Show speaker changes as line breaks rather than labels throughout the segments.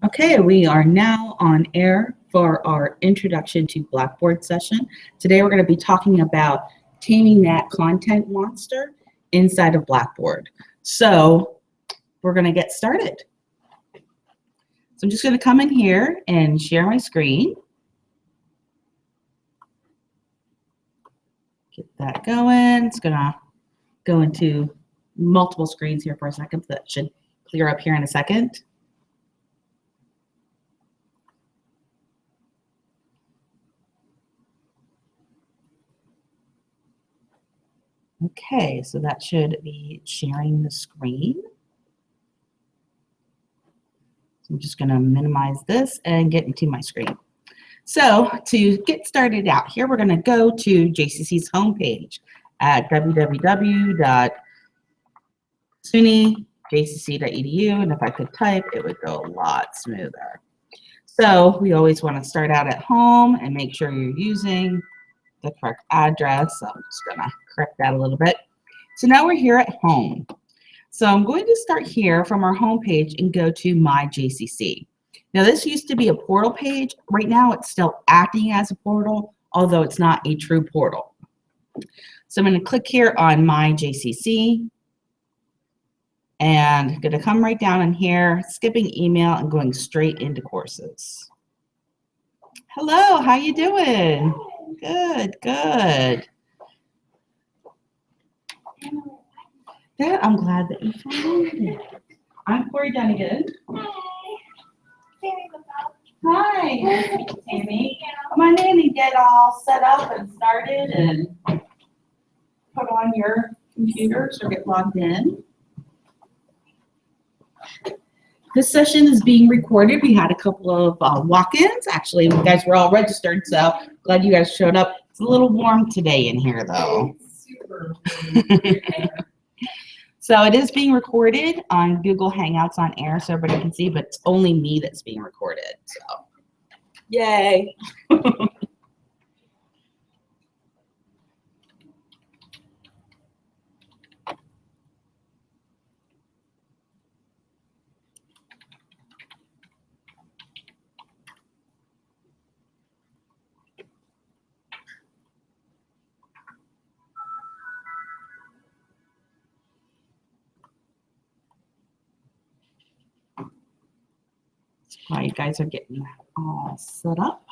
Okay, we are now on air for our introduction to Blackboard session. Today we're going to be talking about taming that content monster inside of Blackboard. So we're going to get started. So I'm just going to come in here and share my screen. Get that going. It's going to go into multiple screens here for a second. That should clear up here in a second. Okay, so that should be sharing the screen. So I'm just going to minimize this and get into my screen. So to get started out here, we're going to go to JCC's homepage at www.sunyjcc.edu, and if I could type, it would go a lot smoother. So we always want to start out at home and make sure you're using the correct address. So I'm just going to correct that a little bit. So now we're here at home. So I'm going to start here from our home page and go to My JCC. Now this used to be a portal page. Right now it's still acting as a portal, although it's not a true portal. So I'm going to click here on My JCC and I'm going to come right down in here, skipping email and going straight into courses. Hello, how you doing? Good, good. I'm glad that you found it. I'm Corey Dunnigan. Hi, Tammy. Come on in and get all set up and started and put on your computers or get logged in. This session is being recorded. We had a couple of walk-ins. Actually, you guys were all registered, so glad you guys showed up. It's a little warm today in here, though.
It's super warm.
So it is being recorded on Google Hangouts on air so everybody can see, but it's only me that's being recorded. So, yay. While you guys are getting all set up.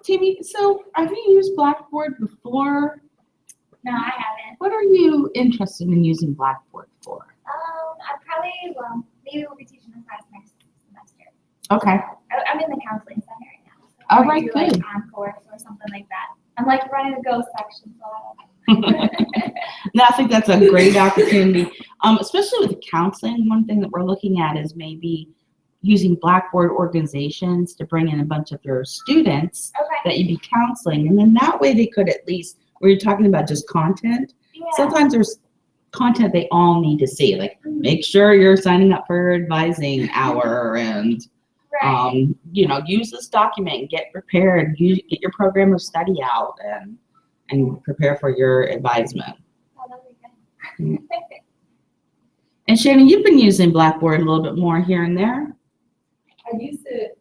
Tammy, so have you used Blackboard before?
No, I haven't.
What are you interested in using Blackboard for?
Maybe we'll be teaching a class next semester.
Okay.
I'm in the counseling center right now. So
All
I
right,
do
good.
like course or something like that. I'm like running a ghost section, so I don't know.
No, I think that's a great opportunity, especially with counseling. One thing that we're looking at is maybe using Blackboard organizations to bring in a bunch of your students that you'd be counseling, and then that way they could at least, where you're talking about just content, sometimes there's content they all need to see, like make sure you're signing up for your advising hour and you know, use this document, get prepared, get your program of study out and prepare for your advisement.
Oh, that'll be good.
And Shannon, you've been using Blackboard a little bit more here and there.
I use it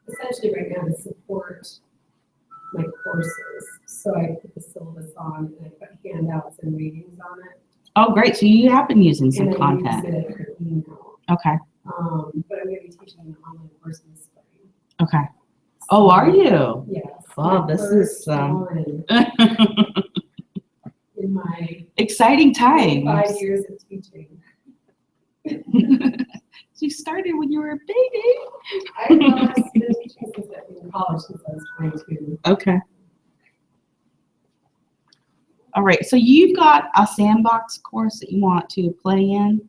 essentially right now to support my courses. So I put the syllabus on and I put handouts and readings on it.
Oh, great. So you have been using some
and
content.
I use it for email.
Okay.
But I'm going to be teaching an online course in the spring.
Okay. Oh, are you?
Yes.
Wow, this is
in my
exciting times.
5 years of teaching.
You started when you were a baby.
I've been teaching since I've been in college since I was 22.
Okay. All right. So you've got a sandbox course that you want to play in.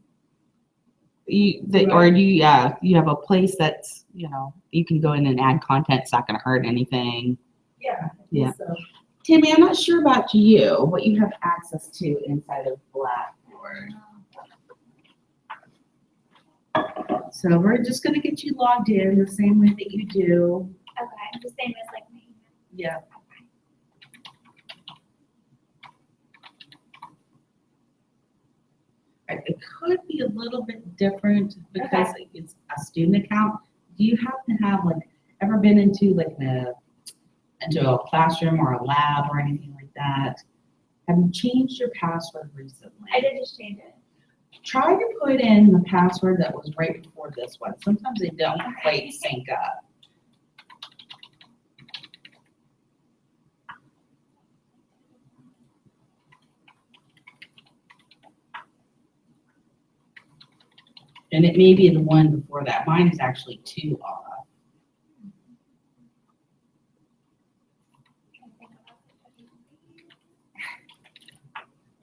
Or do you have a place that's, you know, you can go in and add content. It's not going to hurt anything.
Yeah.
Yeah.
So.
Tammy, I'm not sure about you, what you have access to inside of Blackboard. So we're just gonna get you logged in the same way that you do.
Okay, the same as like my email.
Yeah. It could be a little bit different because it's a student account. Do you happen to have like ever been into like into a classroom or a lab or anything like that? Have you changed your password recently?
I did just change it.
Try to put in the password that was right before this one. Sometimes they don't quite sync up. And it may be the one before that. Mine is actually 2 off.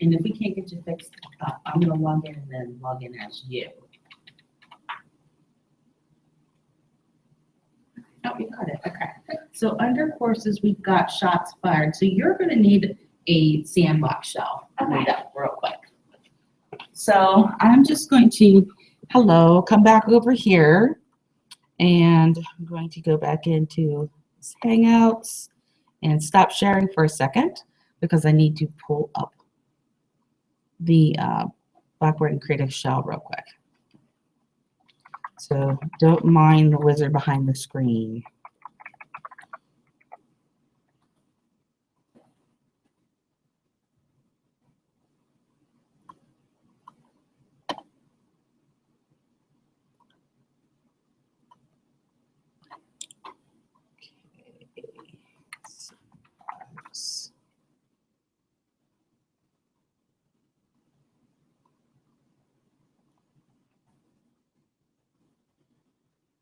And if we can't get you fixed, I'm gonna log in and then log in as you. Oh, you got it, okay. So under courses, we've got shots fired. So you're gonna need a sandbox shell. Read up real quick. So I'm just going to, come back over here. And I'm going to go back into Hangouts and stop sharing for a second because I need to pull up the Blackboard and Creative Shell real quick. So don't mind the wizard behind the screen.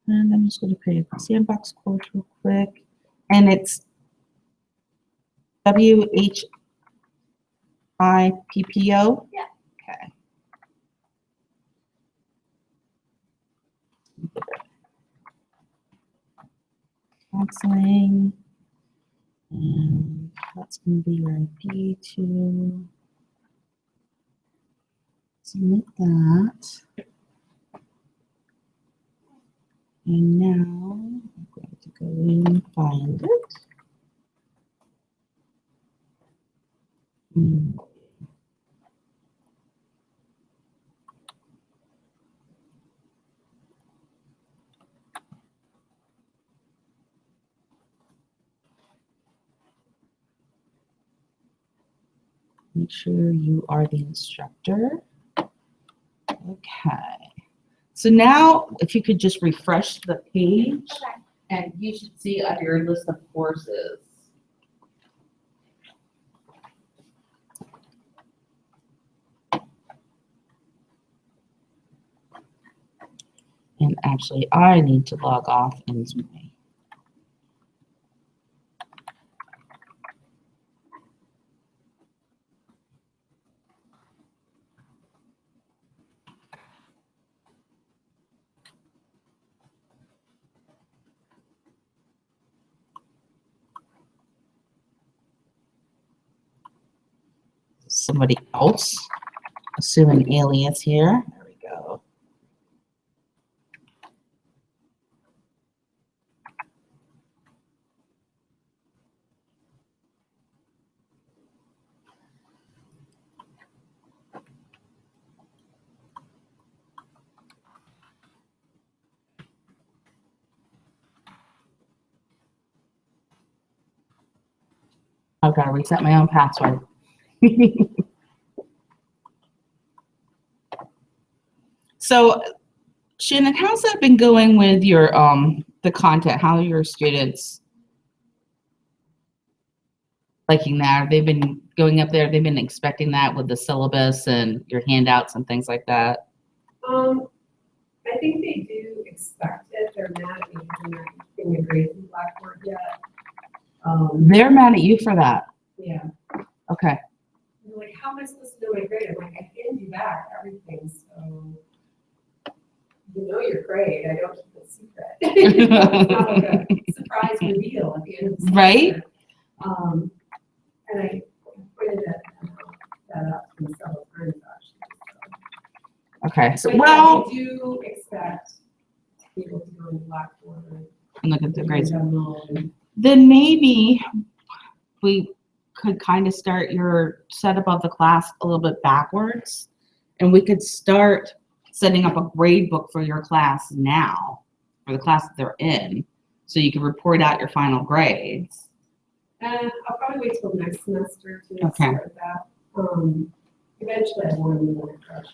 And I'm just going to create a sandbox course real quick. And it's WHIPPO?
Yeah.
Okay. Counseling. And that's going to be your ID to submit that. And now I'm going to go in and find it. Make sure you are the instructor. Okay. So now, if you could just refresh the page, and you should see under your list of courses. And actually, I need to log off in Zoom. Somebody else, assuming alias here. There we go. I've got to reset my own password. So, Shannon, how's that been going with your the content? How are your students liking that? Have they been going up there? They've been expecting that with the syllabus and your handouts and things like that?
I think they do expect it. They're mad at me because I'm not getting the grades in Blackboard yet.
They're mad at you for that.
Yeah.
Okay.
They're like, how am I supposed to know my grade? I'm like, I hand you back everything, so you know your grade. I don't keep it secret. It's not like a surprise reveal at the end of the semester.
Right?
And I pointed that out to them several times actually.
Okay. So,
But
well,
they do expect be able to go into Blackboard
And look at the grades.
and
Then maybe we could kind of start your setup of the class a little bit backwards. And we could start setting up a grade book for your class now, for the class that they're in, so you can report out your final grades.
I'll probably wait till next semester to
Okay.
start that. Eventually I want to move on to fresh.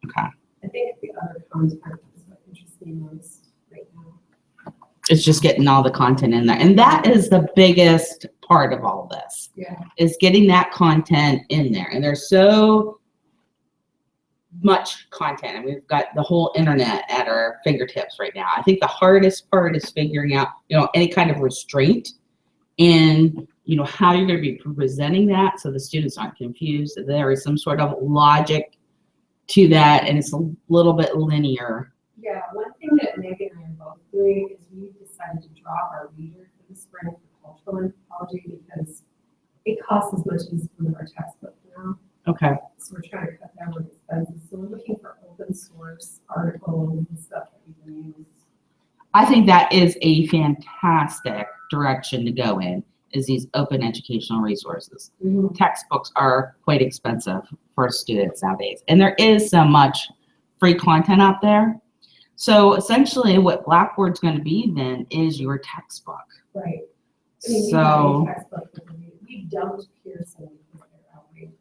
Okay.
I think the other content is what interests me most right now.
It's just getting all the content in there. And that is the biggest part of all this,
Yeah.
is getting that content in there. And there's so much content, and we've got the whole internet at our fingertips right now. I think the hardest part is figuring out, any kind of restraint and, how you're going to be presenting that so the students aren't confused. That there is some sort of logic to that, and it's a little bit linear.
Yeah, one thing that Megan and I are both doing is we decided to drop our reader for the spring for cultural anthropology because it costs as much as one of our textbooks now.
Okay.
So we're trying to cut down on expenses. So we're looking for open source articles and stuff that we can use.
I think that is a fantastic direction to go in, is these open educational resources. Textbooks are quite expensive for students nowadays, and there is so much free content out there. So essentially what Blackboard's going to be then is your textbook.
Right. I mean,
So,
we have a textbook that we dumped Pearson because they're outrageous.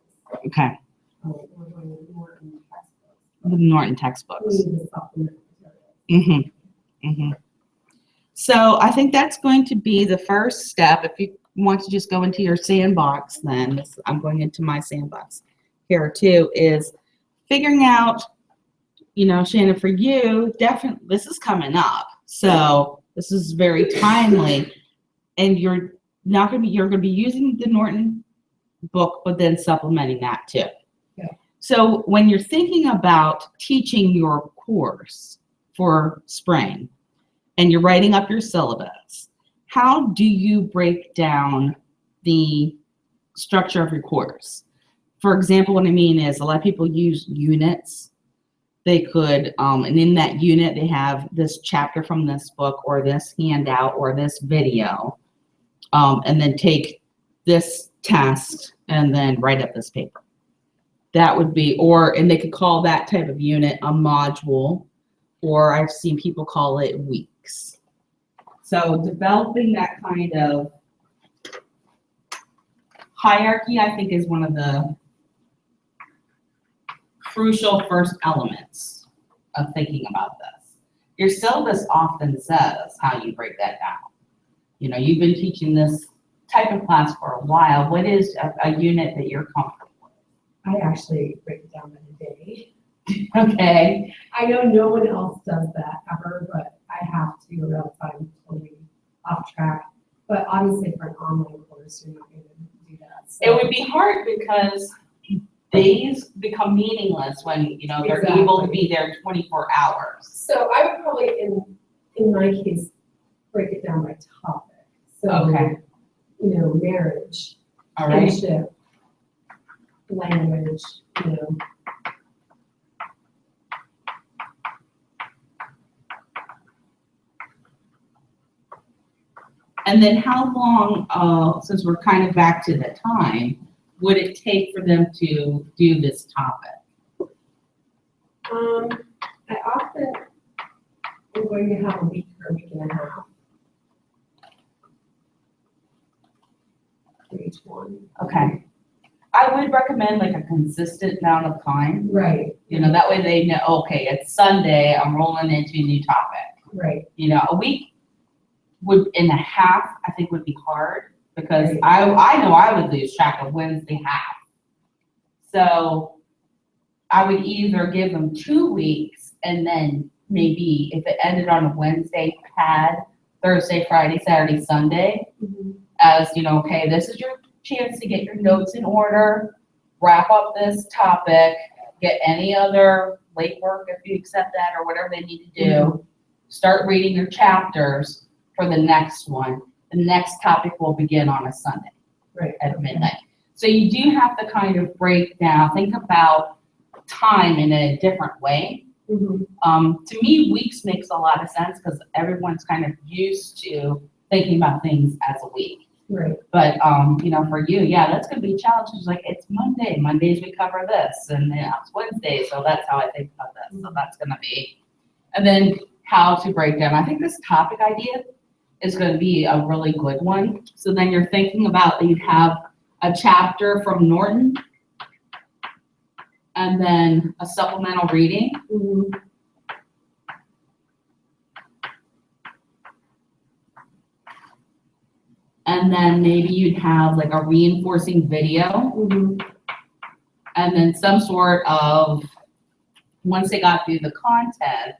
okay,
We're going with Norton textbooks.
the Norton textbooks.
We need to supplement materials.
So I think that's going to be the first step. If you want to just go into your sandbox, then I'm going into my sandbox here too, is figuring out, Shannon, for you, definitely, this is coming up. So this is very timely, and you're going to be using the Norton book, but then supplementing that too.
Yeah.
So when you're thinking about teaching your course for spring, and you're writing up your syllabus, how do you break down the structure of your course? For example, what I mean is a lot of people use units. They could, and in that unit, they have this chapter from this book or this handout or this video, and then take this test and then write up this paper. That would be, and they could call that type of unit a module, or I've seen people call it weeks. So developing that kind of hierarchy, I think, is one of the crucial first elements of thinking about this. Your syllabus often says how you break that down. You've been teaching this type of class for a while. What is a unit that you're comfortable with?
I actually break it down by the day.
Okay.
I know no one else does that ever, but I have to, or else I'm totally off track. But obviously for an online course, you're not going to do that. So.
It would be hard because days become meaningless when, they're able to be there 24 hours.
So I would probably, in my case, break it down by topic. So,
Okay.
Marriage,
All right.
friendship, language,
And then how long, since we're kind of back to the time, would it take for them to do this topic?
I often am going to have a week or a week and a half for each one.
Okay. I would recommend like a consistent amount of time.
Right.
That way they know, okay, it's Sunday, I'm rolling into a new topic.
Right.
A week and a half, I think, would be hard because
Right.
I know I would lose track of when's the half. So I would either give them 2 weeks and then maybe if it ended on a Wednesday, had Thursday, Friday, Saturday, Sunday as, okay, this is your chance to get your notes in order, wrap up this topic, get any other late work if you accept that or whatever they need to do, start reading your chapters for the next one. The next topic will begin on a Sunday at midnight. So you do have to kind of break down, think about time in a different way
Mhm.
To me, weeks makes a lot of sense because everyone's kind of used to thinking about things as a week.
Right.
But, you know, for you, yeah, that's gonna be a challenge. It's like, it's Monday, Mondays we cover this, and then it's Wednesday, so that's how I think about this. So that's gonna be, and then how to break down. I think this topic idea is gonna be a really good one. So then you're thinking about that you'd have a chapter from Norton, and then a supplemental reading.
Mhm.
And then maybe you'd have like a reinforcing video,
Mhm.
and then some sort of, once they got through the content,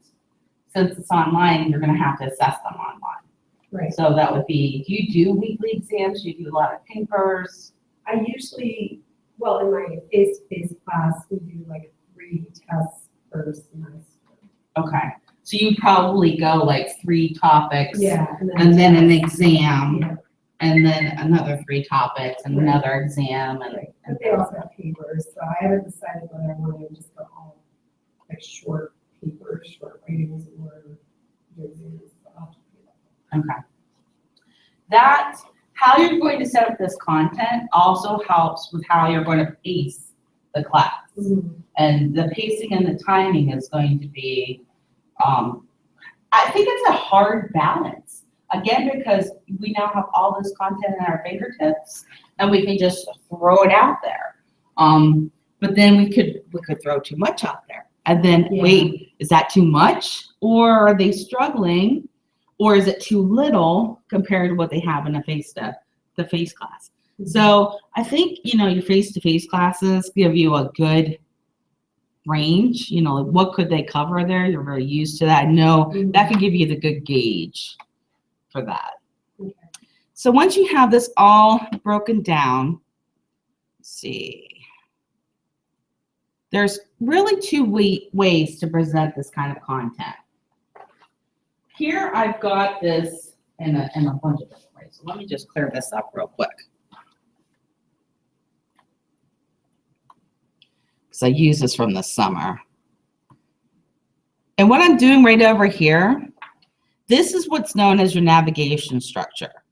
since it's online, you're gonna have to assess them online.
Right.
So that would be, do you do weekly exams? Do you do a lot of papers?
I usually, well, in my face-to-face class, we do like 3 tests per semester.
Okay, so you probably go like 3 topics.
Yeah.
And then an exam,
Yeah.
and then another 3 topics, and
Right.
another exam, and.
Right. But they also have papers, so I haven't decided whether I want to just go all like short papers, short writings, or do exams. So I'll have to figure that out.
Okay. That, how you're going to set up this content also helps with how you're going to pace the class.
Mhm.
And the pacing and the timing is going to be, I think it's a hard balance. Again, because we now have all this content at our fingertips and we can just throw it out there. But then we could throw too much out there. And then,
Yeah.
wait, is that too much? Or are they struggling? Or is it too little compared to what they have in a face-to-face class? So I think, you know, your face-to-face classes give you a good range. You know, like what could they cover there? You're very used to that. I know that could give you the good gauge for that.
Okay.
So once you have this all broken down, let's see. There's really 2 ways to present this kind of content. Here I've got this in a bunch of different ways. So let me just clear this up real quick. Because I use this from the summer. And what I'm doing right over here, this is what's known as your navigation structure.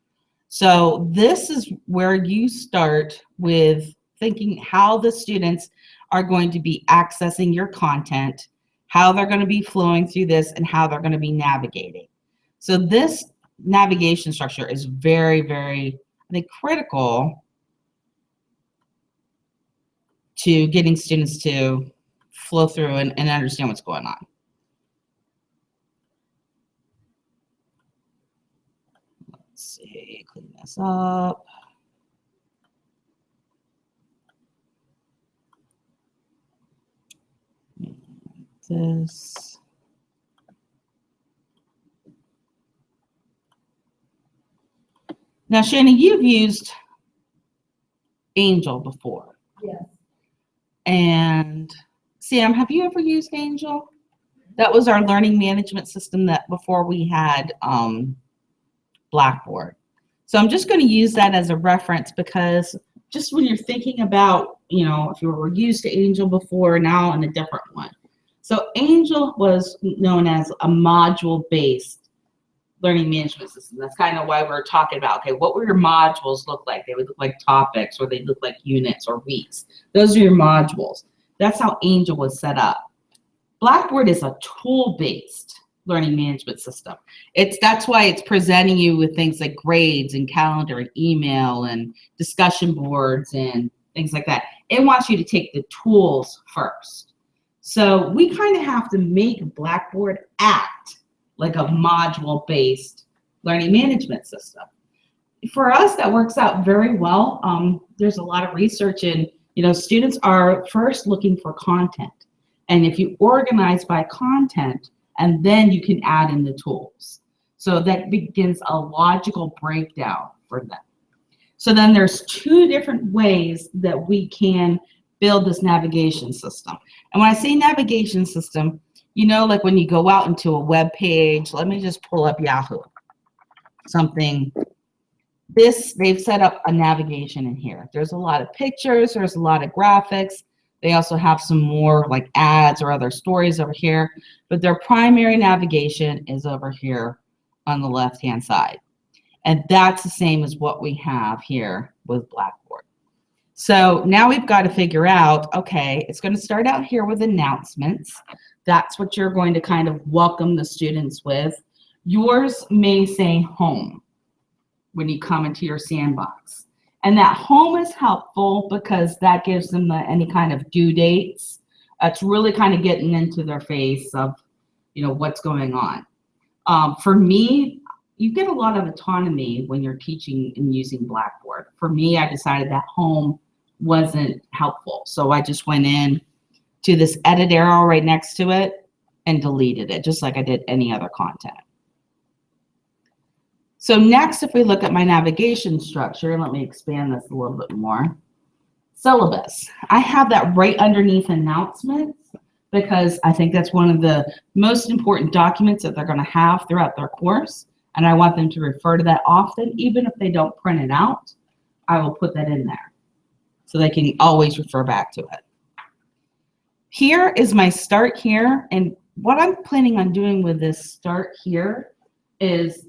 So this is where you start with thinking how the students are going to be accessing your content, how they're going to be flowing through this, and how they're going to be navigating. So this navigation structure is very, very, I think, critical to getting students to flow through and understand what's going on. Let's see, clean this up. This. Now, Shannon, you've used Angel before.
Yes.
And Sam, have you ever used Angel? That was our learning management system that before we had Blackboard. So I'm just going to use that as a reference because just when you're thinking about, you know, if you were used to Angel before, now in a different one. So Angel was known as a module-based learning management system. That's kind of why we're talking about, okay, what would your modules look like? They would look like topics, or they'd look like units or weeks. Those are your modules. That's how Angel was set up. Blackboard is a tool-based learning management system. That's why it's presenting you with things like grades and calendar and email and discussion boards and things like that. It wants you to take the tools first. So we kind of have to make Blackboard act like a module-based learning management system. For us, that works out very well. There's a lot of research in, you know, students are first looking for content. And if you organize by content, and then you can add in the tools. So that begins a logical breakdown for them. So then there's 2 different ways that we can build this navigation system. And when I say navigation system, you know, like when you go out into a web page, let me just pull up Yahoo. Something, they've set up a navigation in here. There's a lot of pictures, there's a lot of graphics. They also have some more like ads or other stories over here, but their primary navigation is over here on the left-hand side. And that's the same as what we have here with Blackboard. So now we've got to figure out, okay, it's going to start out here with announcements. That's what you're going to kind of welcome the students with. Yours may say home when you come into your sandbox. And that home is helpful because that gives them any kind of due dates. It's really kind of getting into their face of, you know, what's going on. For me, you get a lot of autonomy when you're teaching and using Blackboard. For me, I decided that home wasn't helpful. So I just went in to this edit arrow right next to it and deleted it, just like I did any other content. So next, if we look at my navigation structure, let me expand this a little bit more. Syllabus. I have that right underneath announcements because I think that's one of the most important documents that they're going to have throughout their course. And I want them to refer to that often, even if they don't print it out, I will put that in there so they can always refer back to it. Here is my start here. And what I'm planning on doing with this start here is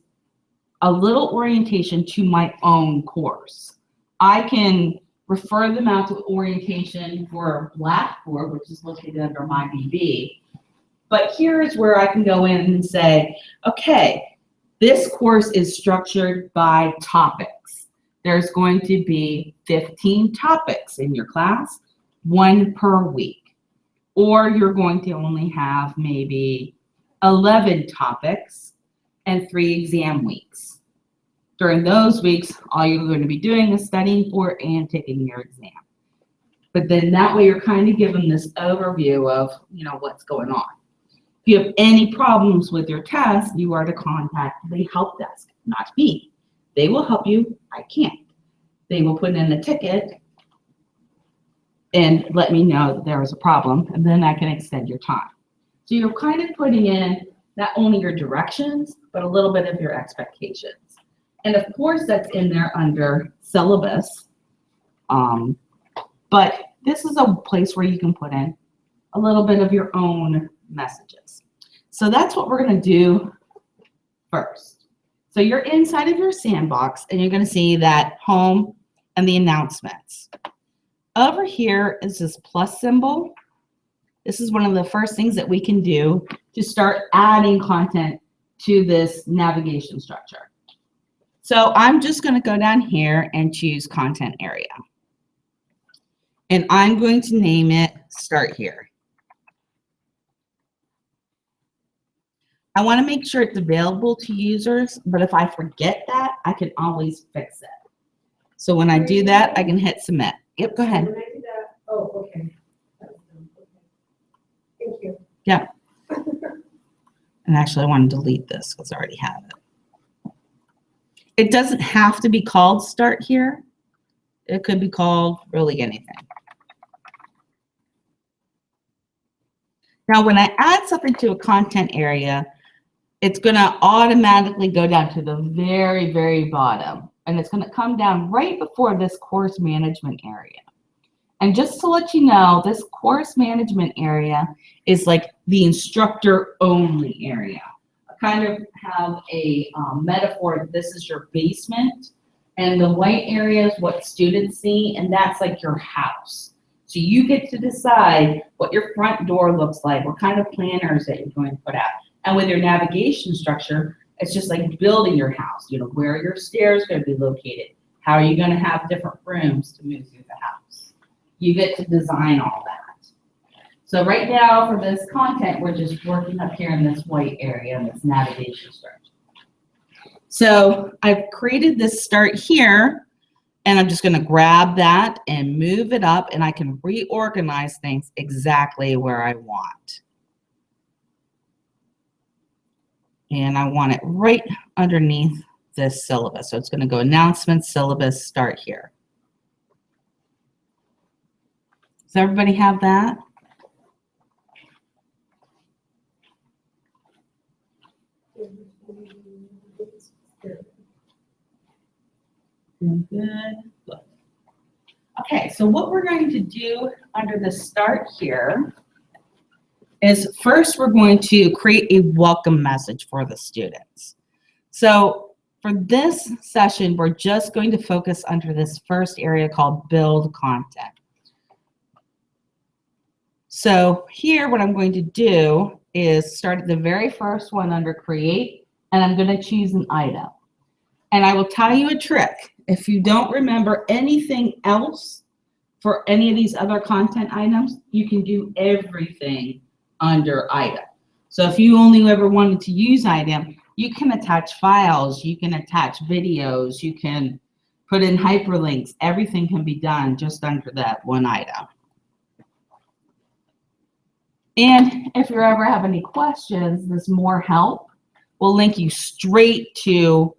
a little orientation to my own course. I can refer them out to orientation for Blackboard, which is located under my BB. But here is where I can go in and say, okay, this course is structured by topics. There's going to be 15 topics in your class, 1 per week. Or you're going to only have maybe 11 topics and 3 exam weeks. During those weeks, all you're going to be doing is studying for and taking your exam. But then that way you're kind of given this overview of, you know, what's going on. If you have any problems with your test, you are to contact the help desk, not me. They will help you. I can't. They will put in a ticket and let me know that there was a problem, and then I can extend your time. So you're kind of putting in not only your directions, but a little bit of your expectations. And of course, that's in there under syllabus. But this is a place where you can put in a little bit of your own messages. So that's what we're going to do first. So you're inside of your sandbox, and you're going to see that home and the announcements. Over here is this plus symbol. This is one of the first things that we can do to start adding content to this navigation structure. So I'm just going to go down here and choose content area. And I'm going to name it Start Here. I want to make sure it's available to users, but if I forget that, I can always fix it. So when I do that, I can hit submit. Yep, go ahead.
When I do that, oh, okay. Thank you.
Yeah. And actually, I want to delete this because I already have it. It doesn't have to be called Start Here. It could be called really anything. Now, when I add something to a content area, it's going to automatically go down to the very, very bottom. And it's going to come down right before this course management area. And just to let you know, this course management area is like the instructor only area. I kind of have a metaphor. This is your basement, and the white area is what students see, and that's like your house. So you get to decide what your front door looks like, what kind of planners that you're going to put out. And with your navigation structure, it's just like building your house. You know, where are your stairs going to be located? How are you going to have different rooms to move through the house? You get to design all that. So right now for this content, we're just working up here in this white area in this navigation structure. So I've created this Start Here, and I'm just going to grab that and move it up, and I can reorganize things exactly where I want. And I want it right underneath this syllabus. So it's going to go announcements, syllabus, Start Here. Does everybody have that? Good. Okay, so what we're going to do under the start here is first we're going to create a welcome message for the students. So for this session, we're just going to focus under this first area called build content. So here what I'm going to do is start at the very first one under create, and I'm going to choose an item. And I will tell you a trick. If you don't remember anything else for any of these other content items, you can do everything under item. So if you only ever wanted to use item, you can attach files, you can attach videos, you can put in hyperlinks. Everything can be done just under that one item. And if you ever have any questions, this more help will link you straight to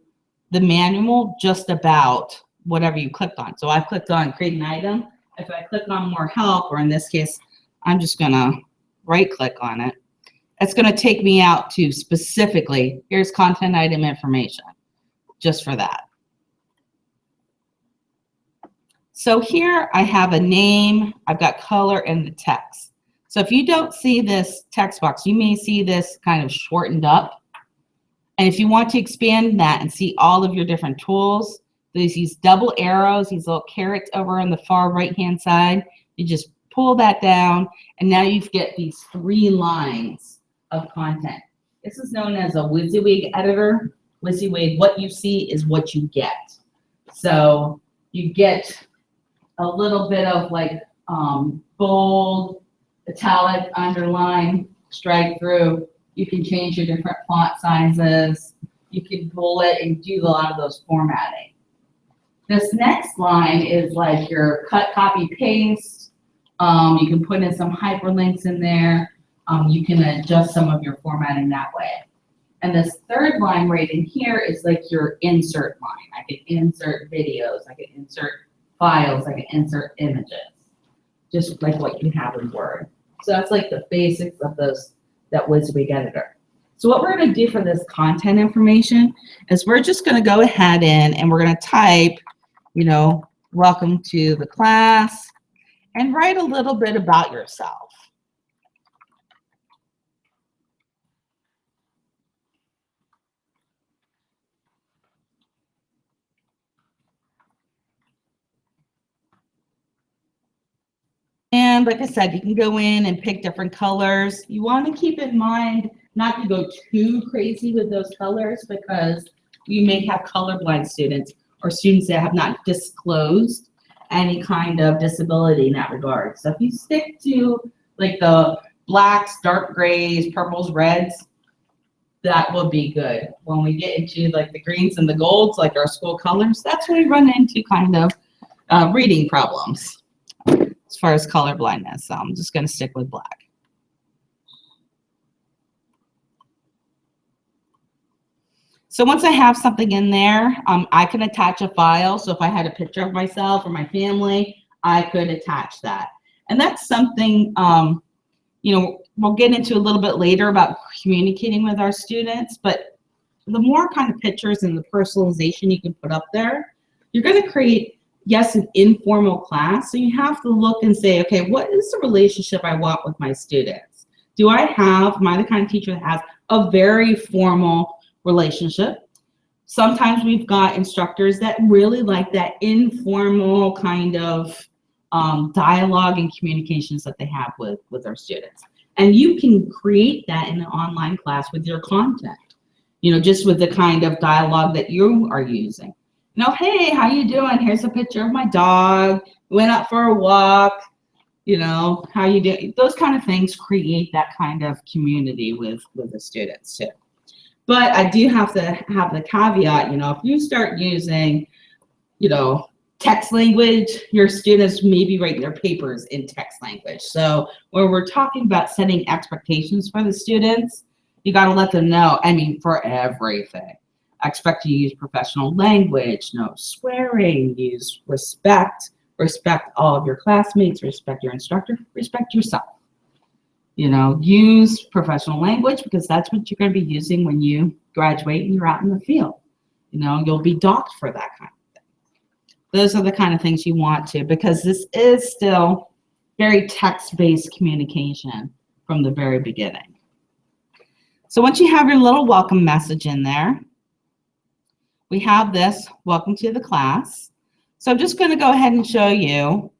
the manual just about whatever you clicked on. So I clicked on create an item. If I click on more help, or in this case, I'm just gonna right click on it, it's gonna take me out to specifically, here's content item information, just for that. So here I have a name, I've got color and the text. So if you don't see this text box, you may see this kind of shortened up. And if you want to expand that and see all of your different tools, there's these double arrows, these little carrots over on the far right-hand side. You just pull that down, and now you get these 3 lines of content. This is known as a WYSIWYG editor. WYSIWYG, what you see is what you get. So you get a little bit of like bold, italic, underline, strike through. You can change your different font sizes. You can bullet and do a lot of those formatting. This next line is like your cut, copy, paste. You can put in some hyperlinks in there. You can adjust some of your formatting that way. And this third line right in here is like your insert line. I can insert videos. I can insert files. I can insert images. Just like what you have in Word. So that's like the basics of that WYSIWYG editor. So what we're going to do for this content information is we're just going to go ahead and we're going to type, you know, welcome to the class, and write a little bit about yourself. And like I said, you can go in and pick different colors. You want to keep in mind not to go too crazy with those colors, because you may have colorblind students or students that have not disclosed any kind of disability in that regard. So if you stick to like the blacks, dark grays, purples, reds, that will be good. When we get into like the greens and the golds, like our school colors, that's when we run into kind of reading problems as far as color blindness. So I'm just going to stick with black. So once I have something in there, I can attach a file. So if I had a picture of myself or my family, I could attach that. And that's something, you know, we'll get into a little bit later about communicating with our students, but the more kind of pictures and the personalization you can put up there, you're going to create, yes, an informal class. So you have to look and say, okay, what is the relationship I want with my students? Am I the kind of teacher that has a very formal relationship? Sometimes we've got instructors that really like that informal kind of dialogue and communications that they have with our students. And you can create that in an online class with your content, you know, just with the kind of dialogue that you are using. You know, hey, how you doing? Here's a picture of my dog. Went out for a walk. You know, how you doing? Those kind of things create that kind of community with the students too. But I do have to have the caveat, you know, if you start using, you know, text language, your students may be writing their papers in text language. So when we're talking about setting expectations for the students, you got to let them know, I mean, for everything. I expect you to use professional language, no swearing, use respect, respect all of your classmates, respect your instructor, respect yourself. You know, use professional language, because that's what you're going to be using when you graduate and you're out in the field. You know, you'll be docked for that kind of thing. Those are the kind of things you want to, because this is still very text-based communication from the very beginning. So once you have your little welcome message in there, we have this, welcome to the class. So I'm just going to go ahead and show you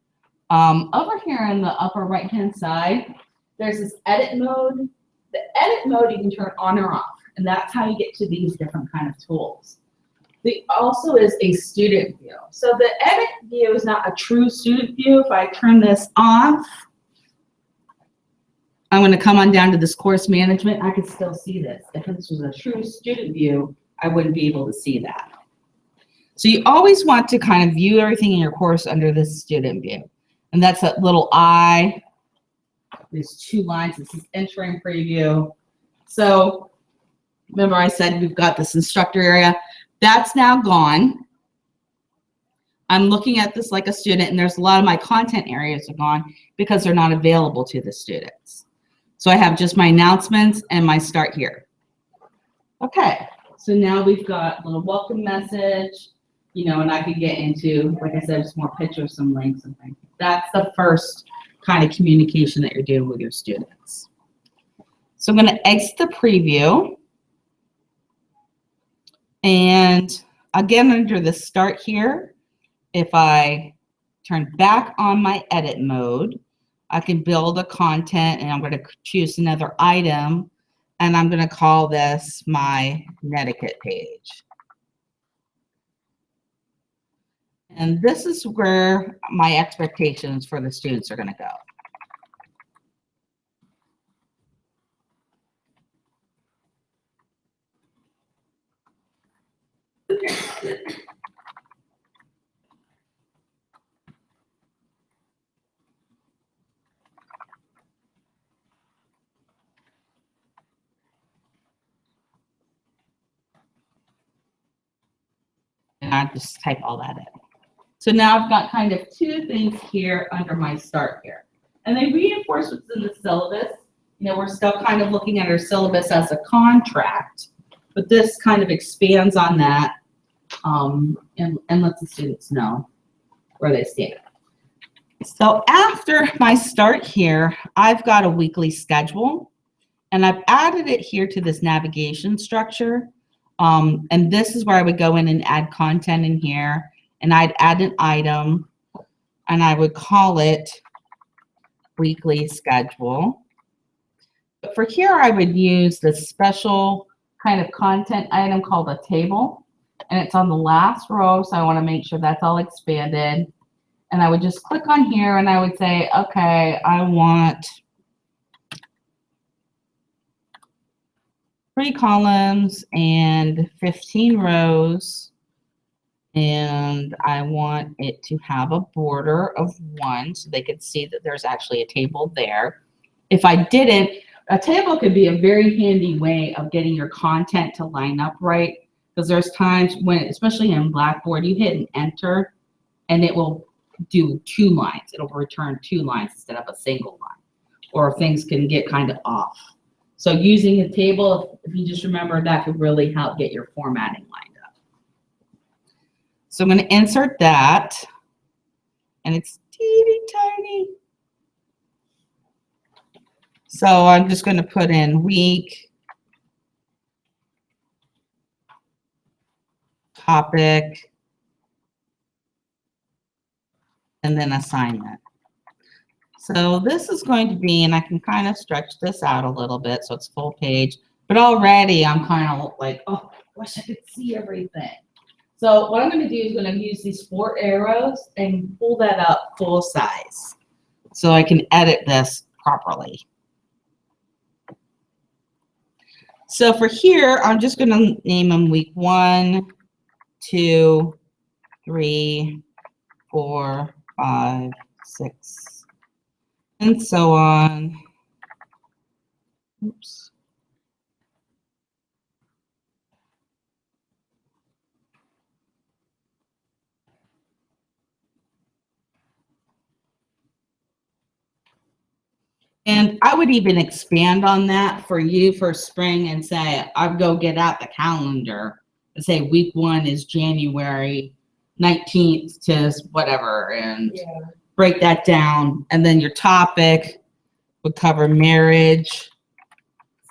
over here in the upper right-hand side, there's this edit mode. The edit mode you can turn on or off, and that's how you get to these different kind of tools. There also is a student view. So the edit view is not a true student view. If I turn this off, I'm going to come on down to this course management. I could still see this. If this was a true student view, I wouldn't be able to see that. So you always want to kind of view everything in your course under this student view. And that's that little eye. There's 2 lines. This is entering preview. So remember I said we've got this instructor area. That's now gone. I'm looking at this like a student, and there's a lot of my content areas are gone because they're not available to the students. So I have just my announcements and my start here. Okay, so now we've got a little welcome message, you know, and I could get into, like I said, just more pictures, some links and things. That's the first kind of communication that you're doing with your students. So I'm going to exit the preview. And again, under the start here, if I turn back on my edit mode, I can build a content, and I'm going to choose another item, and I'm going to call this my netiquette page. And this is where my expectations for the students are going to go. And I just type all that in. So now I've got kind of 2 things here under my start here. And they reinforce what's in the syllabus. You know, we're still kind of looking at our syllabus as a contract, but this kind of expands on that and lets the students know where they stand. So after my start here, I've got a weekly schedule, and I've added it here to this navigation structure. And this is where I would go in and add content in here, and I'd add an item, and I would call it weekly schedule. But for here, I would use this special kind of content item called a table, and it's on the last row, so I want to make sure that's all expanded. And I would just click on here, and I would say, okay, I want 3 columns and 15 rows, and I want it to have a border of 1 so they could see that there's actually a table there. If I didn't, a table could be a very handy way of getting your content to line up right, because there's times when, especially in Blackboard, you hit an enter and it will do 2 lines. It'll return 2 lines instead of a single line, or things can get kind of off. So using a table, if you just remember, that could really help get your formatting lined up. So I'm going to insert that, and it's teeny tiny. So I'm just going to put in week, topic, and then assignment. So this is going to be, and I can kind of stretch this out a little bit so it's full page, but already I'm kind of like, oh, I wish I could see everything. So what I'm going to do is going to use these 4 arrows and pull that up full size so I can edit this properly. So for here, I'm just going to name them week 1, 2, 3, 4, 5, 6, and so on. Oops. And I would even expand on that for you for spring and say, I'd go get out the calendar and say week 1 is January 19th to whatever, and
Yeah.
break that down. And then your topic would cover marriage.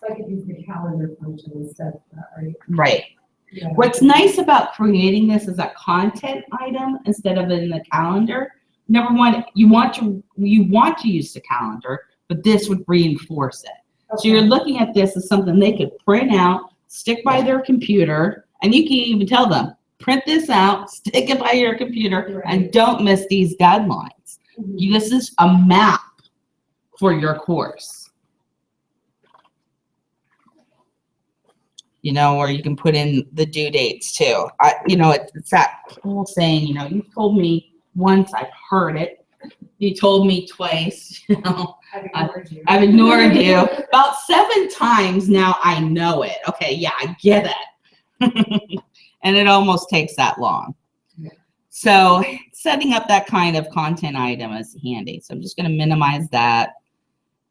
So I could use the calendar function instead of that, right?
Right.
Yeah.
What's nice about creating this as a content item instead of in the calendar. Number one, you want to use the calendar, but this would reinforce it. So you're looking at this as something they could print out, stick by their computer, and you can even tell them, print this out, stick it by your computer, and don't miss these deadlines. This is a map for your course. You know, or you can put in the due dates too. You know, it's that whole saying, you know, you've told me once, I've heard it. You told me twice, you know. I've ignored you. About 7 times now I know it. Okay, yeah, I get it. And it almost takes that long.
Yeah.
So setting up that kind of content item is handy. So I'm just going to minimize that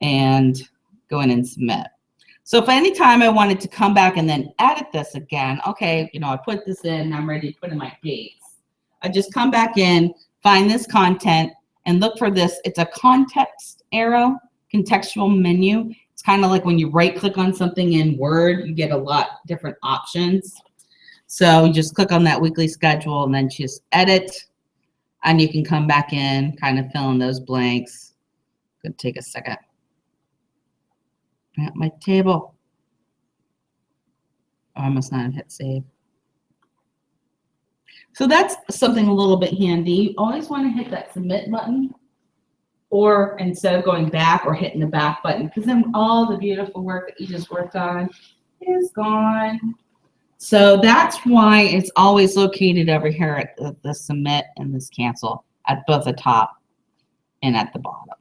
and go in and submit. So if any time I wanted to come back and then edit this again, okay, you know, I put this in, I'm ready to put in my dates. I just come back in, find this content, and look for this. It's a context arrow, contextual menu. It's kind of like when you right click on something in Word, you get a lot different options. So you just click on that weekly schedule and then just edit, and you can come back in, kind of fill in those blanks. Could take a second. At my table. Oh, I must not have hit save. So that's something a little bit handy. You always want to hit that submit button, or instead of going back or hitting the back button, because then all the beautiful work that you just worked on is gone. So that's why it's always located over here at the submit and this cancel at both the top and at the bottom.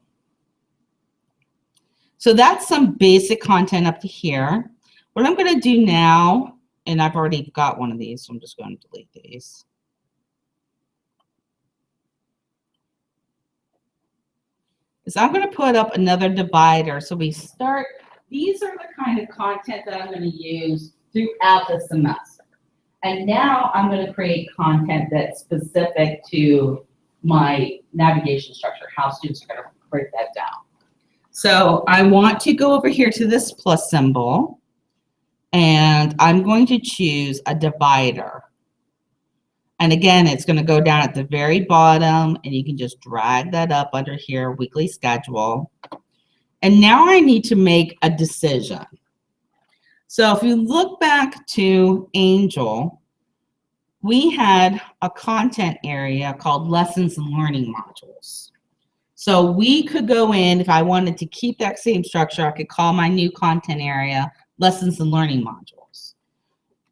So that's some basic content up to here. What I'm going to do now, and I've already got one of these, so I'm just going to delete these. Is I'm going to put up another divider. So we start, these are the kind of content that I'm going to use throughout the semester. And now I'm going to create content that's specific to my navigation structure, how students are going to break that down. So I want to go over here to this plus symbol, and I'm going to choose a divider. And again, it's going to go down at the very bottom, and you can just drag that up under here, weekly schedule. And now I need to make a decision. So if you look back to Angel, we had a content area called lessons and learning modules. So we could go in, if I wanted to keep that same structure, I could call my new content area lessons and learning modules.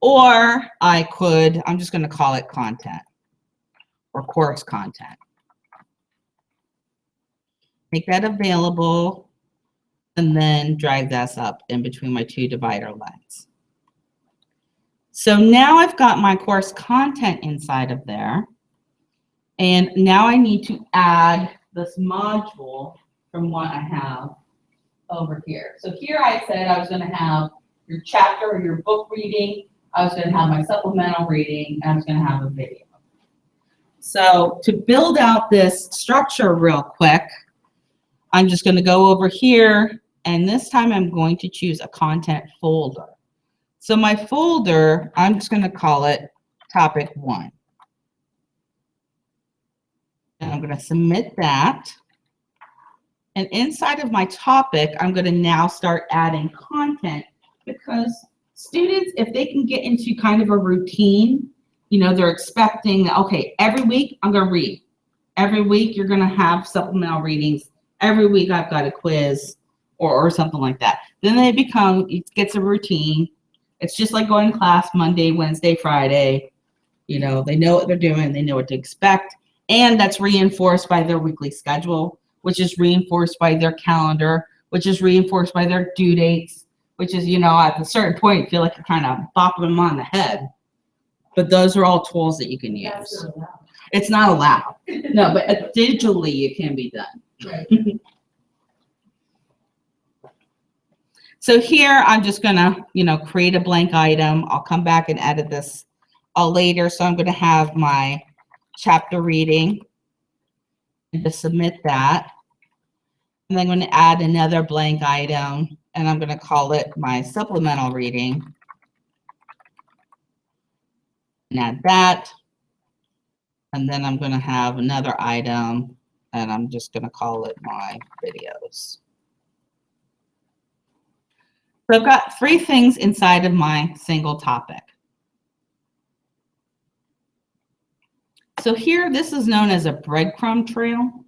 Or I could, I'm just going to call it content or course content. Make that available and then drag this up in between my two divider lines. So now I've got my course content inside of there. And now I need to add this module from what I have over here. So here I said I was going to have your chapter or your book reading. I was going to have my supplemental reading, and I was going to have a video. So to build out this structure real quick, I'm just going to go over here, and this time I'm going to choose a content folder. So my folder, I'm just going to call it topic 1. And I'm going to submit that. And inside of my topic, I'm going to now start adding content, because students, if they can get into kind of a routine, you know, they're expecting, okay, every week I'm going to read. Every week you're going to have supplemental readings. Every week I've got a quiz or something like that. Then they become, it gets a routine. It's just like going to class Monday, Wednesday, Friday. You know, they know what they're doing. They know what to expect. And that's reinforced by their weekly schedule, which is reinforced by their calendar, which is reinforced by their due dates, which is, you know, at a certain point, you feel like you're kind of bopping them on the head. But those are all tools that you can use.
That's not allowed.
It's not allowed. No, but digitally it can be done.
Right.
So here I'm just going to, you know, create a blank item. I'll come back and edit this all later. So I'm going to have my chapter reading and to submit that. And I'm going to add another blank item, and I'm going to call it my supplemental reading. And add that. And then I'm going to have another item, and I'm just going to call it my videos. So I've got 3 things inside of my single topic. So here, this is known as a breadcrumb trail.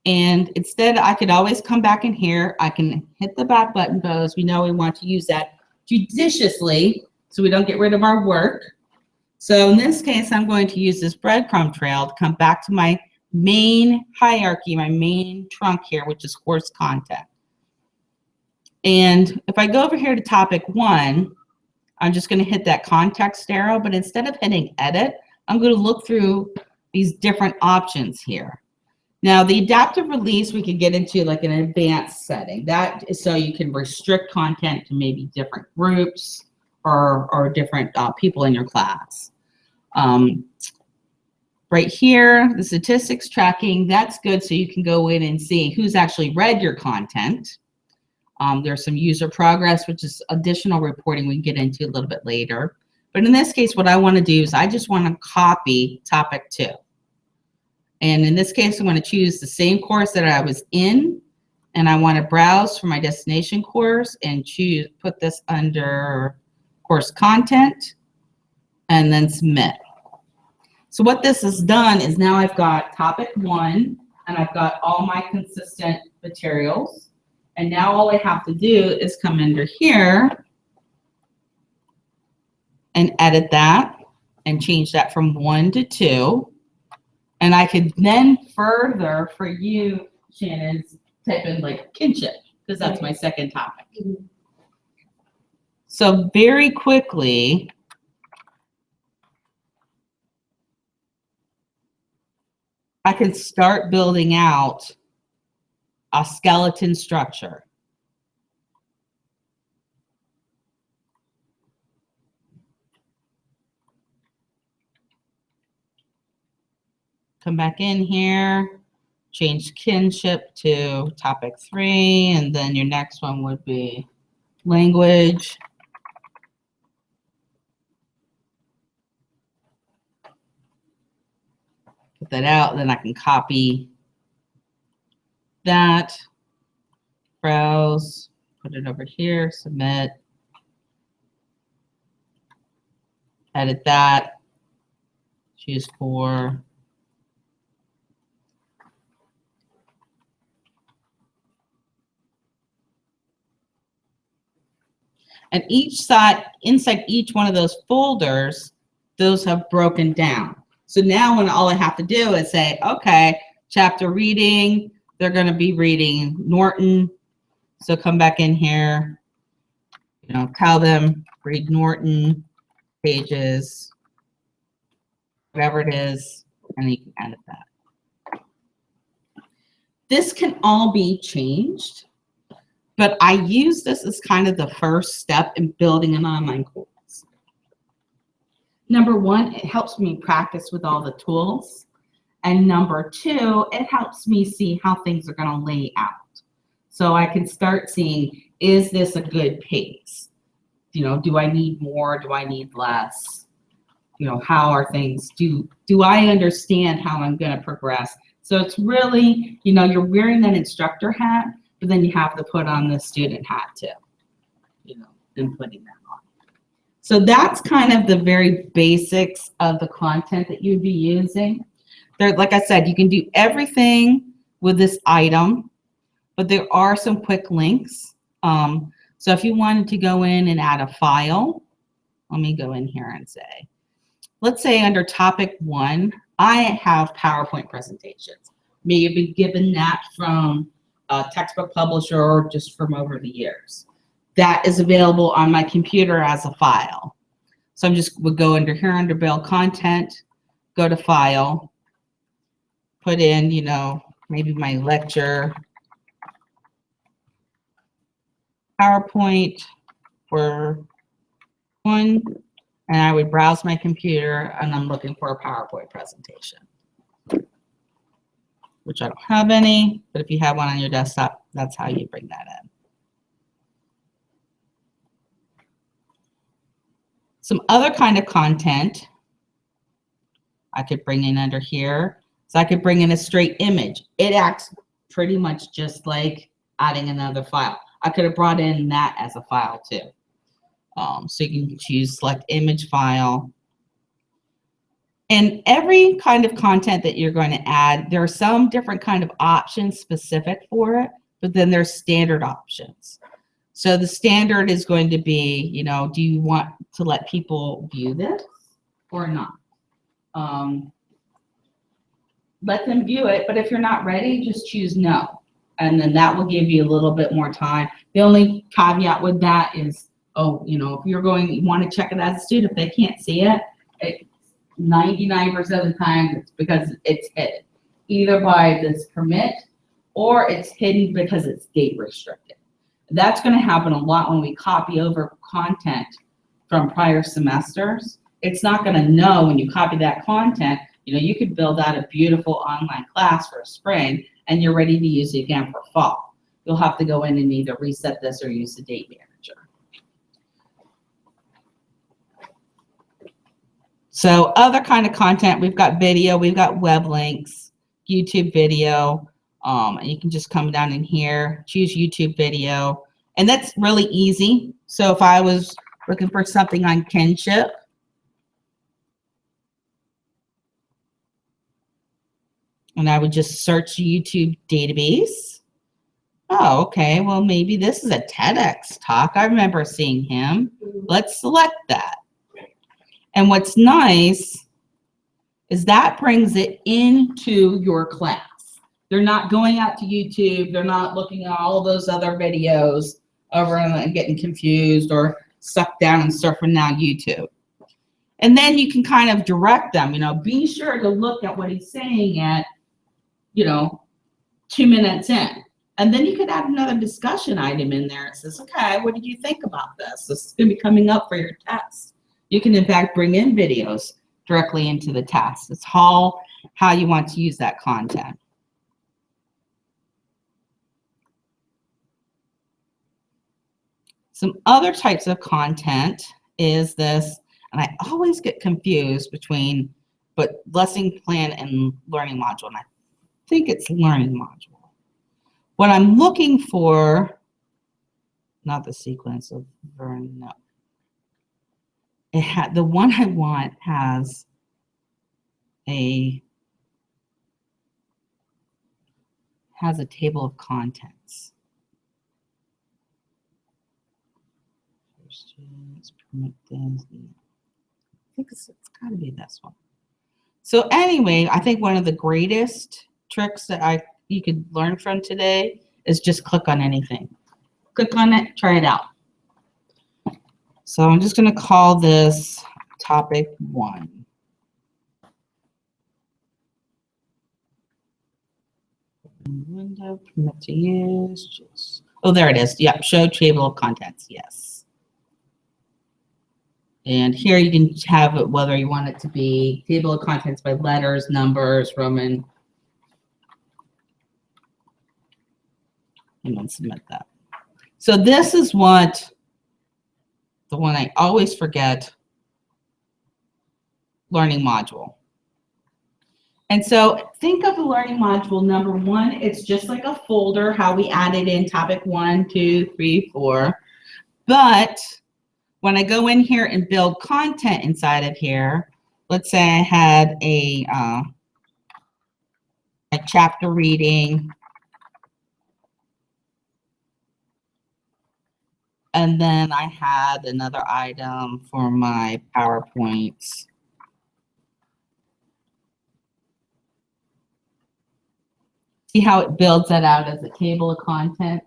And instead, I could always come back in here. I can hit the back button, because we know we want to use that judiciously so we don't get rid of our work. So in this case, I'm going to use this breadcrumb trail to come back to my main hierarchy, my main trunk here, which is course content. And if I go over here to topic 1, I'm just going to hit that context arrow, but instead of hitting edit, I'm going to look through these different options here. Now, the adaptive release, we could get into like an advanced setting. That is so you can restrict content to maybe different groups or different people in your class. Right here, the statistics tracking, that's good, so you can go in and see who's actually read your content. There's some user progress, which is additional reporting we can get into a little bit later. But in this case, what I want to do is I just want to copy topic 2. And in this case, I want to choose the same course that I was in, and I want to browse for my destination course and put this under course content, and then submit. So what this has done is now I've got topic 1, and I've got all my consistent materials. And now all I have to do is come under here and edit that and change that from 1 to 2. And I could then further, for you, Shannon, type in like kinship, because that's my second topic. So very quickly, I can start building out a skeleton structure. Come back in here, change kinship to topic 3, and then your next one would be language. Put that out, then I can copy that, browse, put it over here, submit, edit that, choose 4. And inside each one of those folders, those have broken down. So now when all I have to do is say, okay, chapter reading, they're going to be reading Norton. So come back in here, tell them read Norton pages, whatever it is, and you can edit that. This can all be changed, but I use this as kind of the first step in building an online course. Number 1, it helps me practice with all the tools. And number 2, it helps me see how things are going to lay out. So I can start seeing, is this a good pace? Do I need more? Do I need less? How are things? Do I understand how I'm going to progress? So it's really, you're wearing that instructor hat, but then you have to put on the student hat too, and putting that on. So that's kind of the very basics of the content that you'd be using. There, like I said, you can do everything with this item, but there are some quick links. So if you wanted to go in and add a file, let me go in here and say, let's say under topic 1, I have PowerPoint presentations. Maybe given that from a textbook publisher or just from over the years. That is available on my computer as a file. So would go under here under build content, go to file, put in, maybe my lecture, PowerPoint for 1, and I would browse my computer and I'm looking for a PowerPoint presentation, which I don't have any, but if you have one on your desktop, that's how you bring that in. Some other kind of content I could bring in under here. So I could bring in a straight image. It acts pretty much just like adding another file. I could have brought in that as a file too. So you can choose select image file. And every kind of content that you're going to add, there are some different kind of options specific for it, but then there's standard options. So the standard is going to be, you know, do you want to let people view this or not? Let them view it, but if you're not ready, just choose no. And then that will give you a little bit more time. The only caveat with that is, oh, you know, if you're going, you want to check it as a student, if they can't see it, 99% of the time it's because it's hidden, either by this permit or it's hidden because it's date restricted. That's going to happen a lot when we copy over content from prior semesters. It's not going to know when you copy that content. You know, you could build out a beautiful online class for spring and you're ready to use it again for fall. You'll have to go in and either reset this or use the date manager. So other kind of content, we've got video, we've got web links, YouTube video, and you can just come down in here, choose YouTube video, and that's really easy. So if I was looking for something on kinship, and I would just search YouTube database. Oh, okay, well maybe this is a TEDx talk. I remember seeing him. Let's select that. And what's nice is that brings it into your class. They're not going out to YouTube. They're not looking at all of those other videos over and getting confused or sucked down and surfing down YouTube. And then you can kind of direct them, you know, be sure to look at what he's saying at, you know, 2 minutes in. And then you could add another discussion item in there. It says, okay, what did you think about this? This is going to be coming up for your test. You can, in fact, bring in videos directly into the test. It's how you want to use that content. Some other types of content is this, and I always get confused between but lesson plan and learning module, and I think it's learning module. What I'm looking for, not the sequence of no. The one I want has a table of contents. I think it's got to be this one. So anyway, I think one of the greatest tricks that you could learn from today is just click on anything. Click on it, try it out. So I'm just going to call this topic 1. Window, permit to use. Oh, there it is. Yep, show table of contents. Yes. And here you can have it whether you want it to be table of contents by letters, numbers, Roman. And then submit that. So this is the one I always forget, learning module. And so think of the learning module number 1. It's just like a folder, how we added in topic 1, 2, 3, 4. But when I go in here and build content inside of here, let's say I had a chapter reading, and then I had another item for my PowerPoints. See how it builds that out as a table of contents?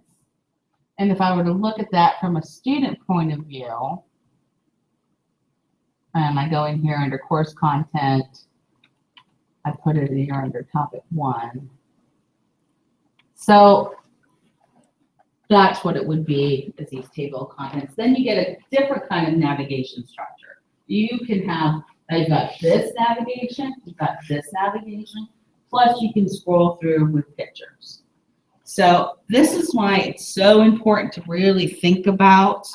And if I were to look at that from a student point of view, and I go in here under course content, I put it here under topic 1. So that's what it would be, is these table of contents. Then you get a different kind of navigation structure. you can have, you've got this navigation, you've got this navigation, plus you can scroll through with pictures. So this is why it's so important to really think about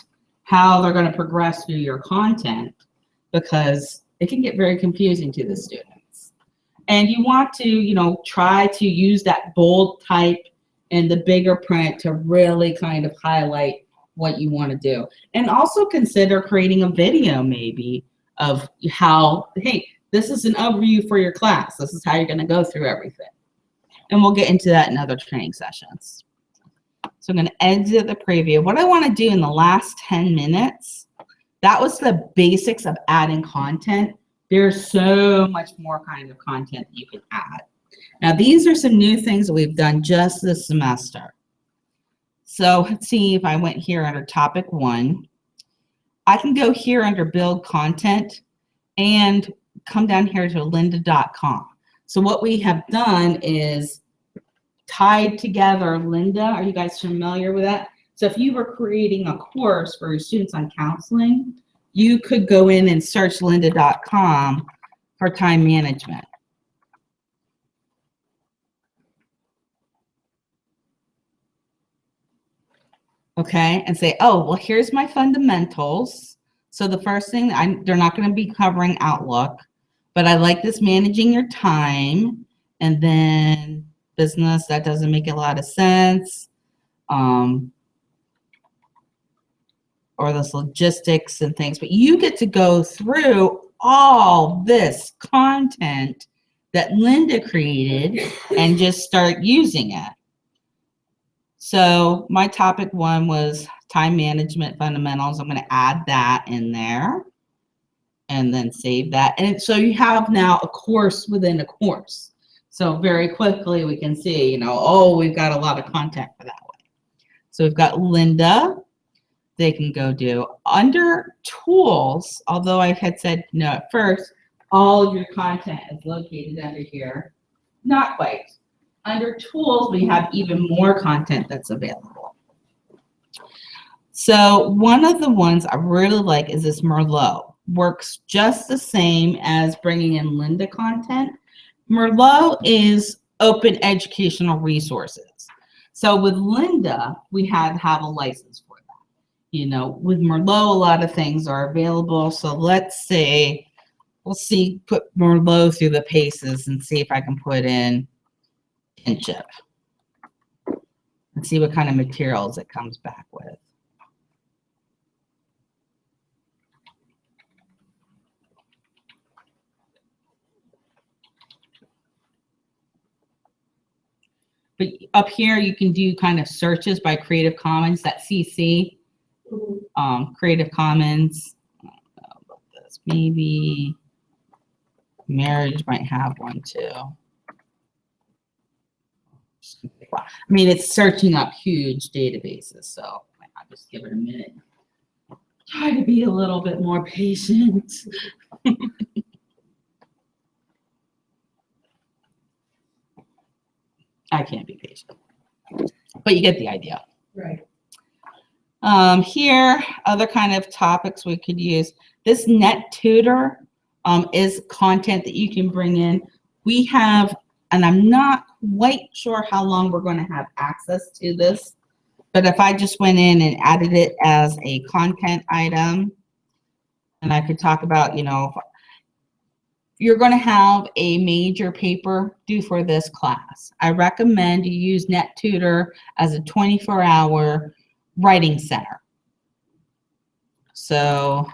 how they're going to progress through your content, because it can get very confusing to the students. And you want to, you know, try to use that bold type and the bigger print to really kind of highlight what you want to do. And also consider creating a video maybe of how, hey, this is an overview for your class. This is how you're going to go through everything. And we'll get into that in other training sessions. So I'm going to exit the preview. What I want to do in the last 10 minutes, that was the basics of adding content. There's so much more kind of content you can add. Now, these are some new things that we've done just this semester. So let's see if I went here under topic 1. I can go here under build content and come down here to lynda.com. So what we have done is tied together Lynda. Are you guys familiar with that? So if you were creating a course for your students on counseling, you could go in and search lynda.com for time management. Okay, and say, oh, well, here's my fundamentals. So the first thing, they're not going to be covering Outlook, but I like this managing your time, and then business, that doesn't make a lot of sense. Or this logistics and things, but you get to go through all this content that Lynda created and just start using it. So my topic 1 was time management fundamentals. I'm going to add that in there and then save that. And so you have now a course within a course. So very quickly we can see, you know, oh, we've got a lot of content for that way. So we've got Lynda. They can go do under tools, although I had said no at first, all of your content is located under here. Not quite. Under tools, we have even more content that's available. So one of the ones I really like is this Merlot. Works just the same as bringing in Lynda content. Merlot is open educational resources. So with Lynda, we had to have a license for that. You know, with Merlot, a lot of things are available. So let's say, we'll see, put Merlot through the paces and see if I can put in kinship and see what kind of materials it comes back with. But up here, you can do kind of searches by Creative Commons, that CC, Creative Commons. I don't know about this. Maybe marriage might have one too. I mean, it's searching up huge databases, so I'll just give it a minute. Try to be a little bit more patient. I can't be patient, but you get the idea.
Right.
Here, other kind of topics we could use. This Net Tutor is content that you can bring in. We have, and I'm not quite sure how long we're going to have access to this, but if I just went in and added it as a content item, and I could talk about, you know, you're going to have a major paper due for this class. I recommend you use Net Tutor as a 24-hour writing center. So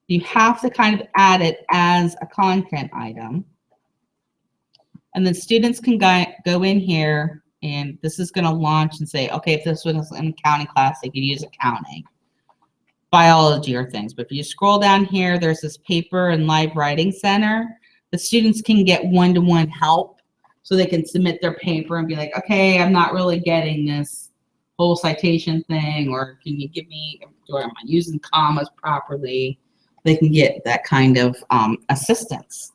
you have to kind of add it as a content item. And then students can go in here, and this is going to launch and say, okay, if this was an accounting class, they could use accounting, biology, or things. But if you scroll down here, there's this paper and live writing center. The students can get one-to-one help, so they can submit their paper and be like, okay, I'm not really getting this whole citation thing, or can you give me, or am I using commas properly? They can get that kind of assistance.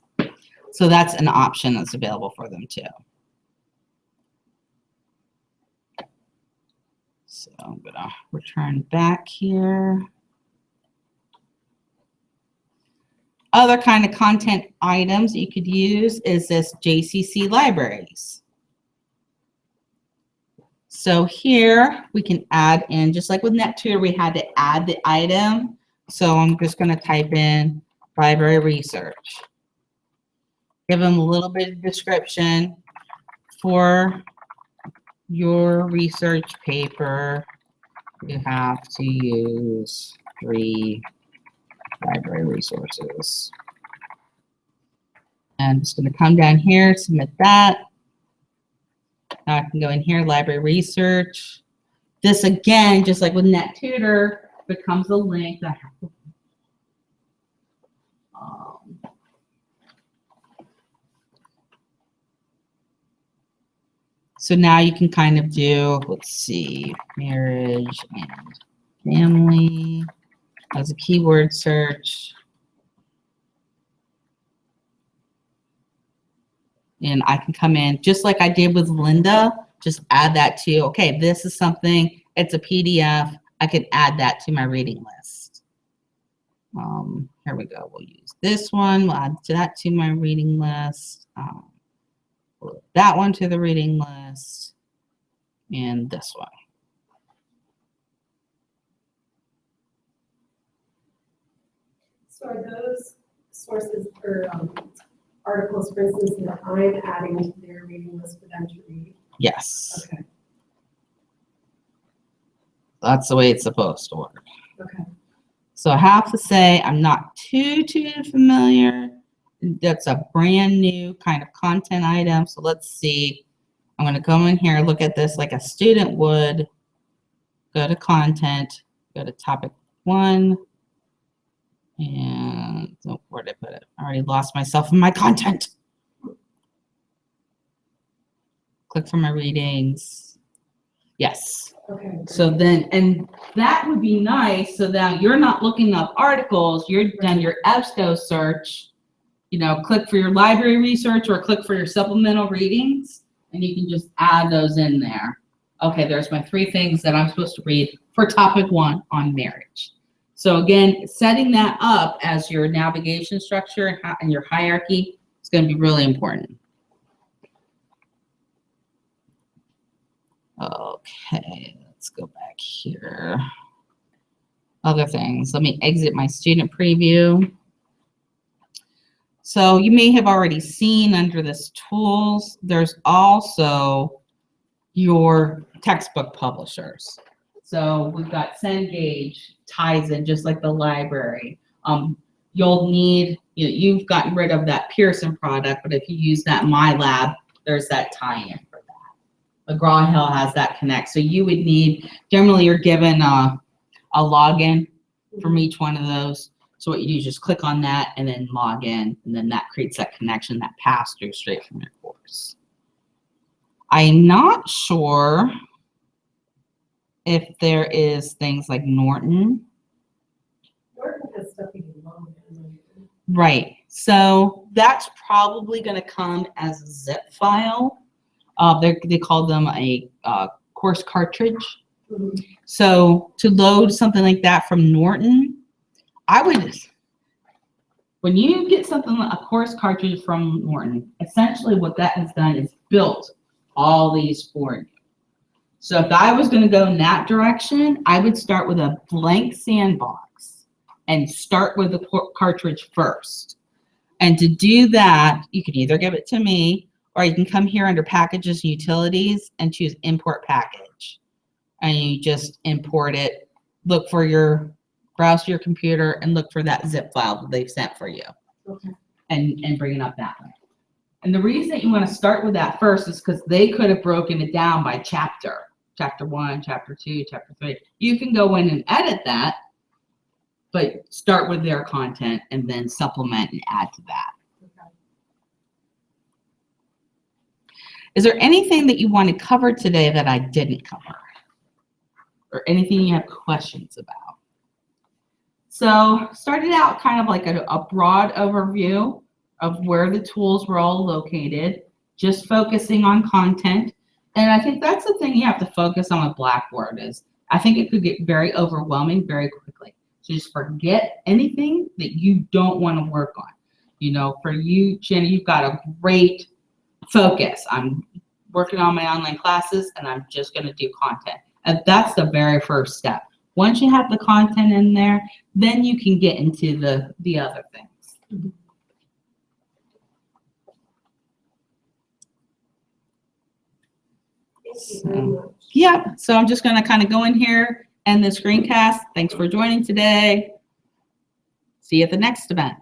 So that's an option that's available for them too. So I'm gonna return back here. Other kind of content items that you could use is this JCC libraries. So here we can add in, just like with NetTutor, we had to add the item. So I'm just going to type in library research. Give them a little bit of description. For your research paper, you have to use 3 library resources. And I'm just going to come down here, submit that. Now I can go in here, library research. This again, just like with NetTutor, becomes a link that I have to so now you can kind of do, let's see, marriage and family as a keyword search. And I can come in, just like I did with Linda, just add that to, okay, this is something, it's a PDF. I can add that to my reading list. Here we go. We'll use this one. We'll add that to my reading list. We'll add that one to the reading list. And this one.
So are those sources or articles, for instance, that I'm adding to their reading list for them to read?
Yes.
Okay.
That's the way it's supposed to work.
Okay.
So I have to say I'm not too familiar. That's a brand new kind of content item. So let's see. I'm going to come in here, look at this like a student would. Go to content, go to topic 1. And oh, where did I put it? I already lost myself in my content. Click for my readings. Yes.
Okay.
So then, and that would be nice so that you're not looking up articles, you're done your EBSCO search, you know, click for your library research or click for your supplemental readings, and you can just add those in there. Okay, there's my 3 things that I'm supposed to read for topic 1 on marriage. So again, setting that up as your navigation structure and your hierarchy is going to be really important. Okay, let's go back here. Other things. Let me exit my student preview. So you may have already seen under this tools, there's also your textbook publishers. So we've got Cengage ties in just like the library. You'll need, you've gotten rid of that Pearson product, but if you use that MyLab, there's that tie-in for that. McGraw-Hill has that connect. So you would need, generally you're given a login from each one of those. So what you do is just click on that and then log in, and then that creates that connection, that pass-through straight from your course. I'm not sure if there is things like Norton.
Norton has stuff you can log in.
Right. So that's probably going to come as a zip file. They call them a course cartridge.
Mm-hmm.
So to load something like that from Norton, I would, when you get something like a course cartridge from Norton, essentially what that has done is built all these for you. So if I was going to go in that direction, I would start with a blank sandbox and start with the cartridge first. And to do that, you can either give it to me, or you can come here under packages and utilities and choose import package. And you just import it, look for your, browse to your computer and look for that zip file that they've sent for you.
Okay.
And bring it up that way. And the reason that you want to start with that first is because they could have broken it down by chapter. Chapter 1, chapter 2, chapter 3. You can go in and edit that, but start with their content and then supplement and add to that.
Okay.
Is there anything that you want to cover today that I didn't cover? Or anything you have questions about? So started out kind of like a broad overview of where the tools were all located, just focusing on content. And I think that's the thing you have to focus on with Blackboard is I think it could get very overwhelming very quickly. So just forget anything that you don't want to work on. You know, for you, Jenny, you've got a great focus. I'm working on my online classes and I'm just going to do content. And that's the very first step. Once you have the content in there, then you can get into the other things.
Thank you very much.
Yeah, so I'm just going to kind of go in here and the screencast. Thanks for joining today. See you at the next event.